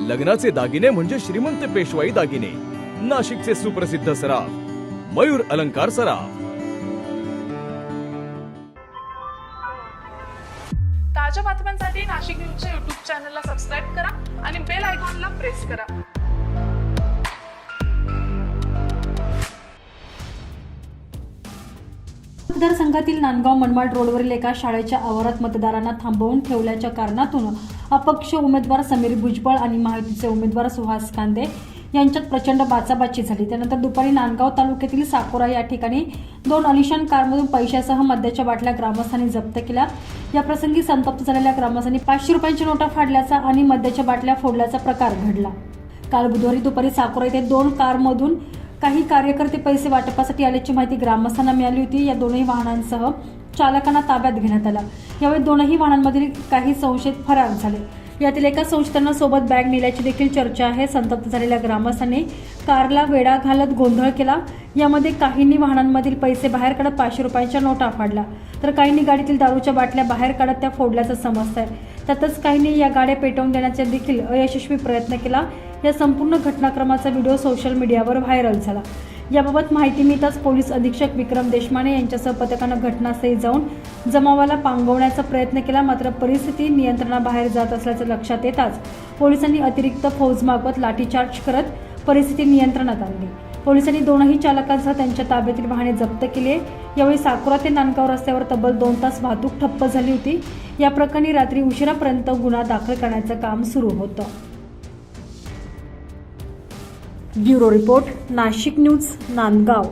लग्नाचे दागिने म्हणजे श्रीमंत पेशवाई दागिने, नाशिकचे सुप्रसिद्ध सराफ मयूर अलंकार सराफ। ताज्या बातम्यांसाठी नाशिक न्यूजच्या YouTube चॅनलला सबस्क्राईब करा आणि बेल आयकॉनला प्रेस करा। मतदारसंघातील नांदगाव मनमाड रोडवरील एका शाळेच्या आवारात मतदारांना थांबवून ठेवल्याच्या कारणातून अपक्ष उमेदवार समीर भुजबळ आणि महायुतीचे उमेदवार सुहास कांदे यांच्यात प्रचंड बाचाबाची झाली। त्यानंतर दुपारी नांदगाव तालुक्यातील साकोरा या ठिकाणी 2 अलिशान कारमधून पैशासह मद्याच्या बाटल्या ग्रामस्थांनी जप्त केल्या। या प्रसंगी संतप्त झालेल्या ग्रामस्थांनी 500 रुपयांच्या नोटा फाडल्याचा आणि मद्याच्या बाटल्या फोडल्याचा प्रकार घडला। काल बुधवारी दुपारी साकोरा येथे 2 कारमधून काही कार्यकर्ते पैसे वाटपासाठी आल्याची माहिती ग्रामस्थांना मिळाली होती। या दोनही वाहनांसह चालकांना ताब्यात घेण्यात आला। यावेळी दोनही वाहनांमधील काही संशयित फरार झाले। यातील एका संशयितांना सोबत बॅग नेल्याची देखील चर्चा आहे। संतप्त झालेल्या ग्रामस्थांनी कारला वेढा घालत गोंधळ केला। यामध्ये काहींनी वाहनांमधील पैसे बाहेर काढत 500 रुपयांच्या नोटा फाडल्या, तर काहींनी गाडीतील दारूच्या बाटल्या बाहेर काढत त्या फोडल्याचं समजतंय। त्यातच काहींनी या गाड्या पेटवून देण्याचा देखील अयशस्वी प्रयत्न केला। या संपूर्ण घटनाक्रमाचा व्हिडिओ सोशल मीडियावर व्हायरल झाला। याबाबत माहिती मिळताच पोलीस अधीक्षक विक्रम देशमाने यांच्यासह पथकानं घटनास्थळी जाऊन जमावाला पांगवण्याचा प्रयत्न केला, मात्र परिस्थिती नियंत्रणाबाहेर जात असल्याचं लक्षात येताच पोलिसांनी अतिरिक्त फौज मागवत लाठीचार्ज करत परिस्थिती नियंत्रणात आणली। पोलिसांनी दोनही चालकांसह त्यांच्या ताब्यातील वाहने जप्त केली। यावेळी साकोरा ते नांदगाव रस्त्यावर तब्बल 2 तास वाहतूक ठप्प झाली होती। या प्रकरणी रात्री उशिरापर्यंत गुन्हा दाखल करण्याचं काम सुरू होतं। Bureau report, Nashik news, Nandgaon.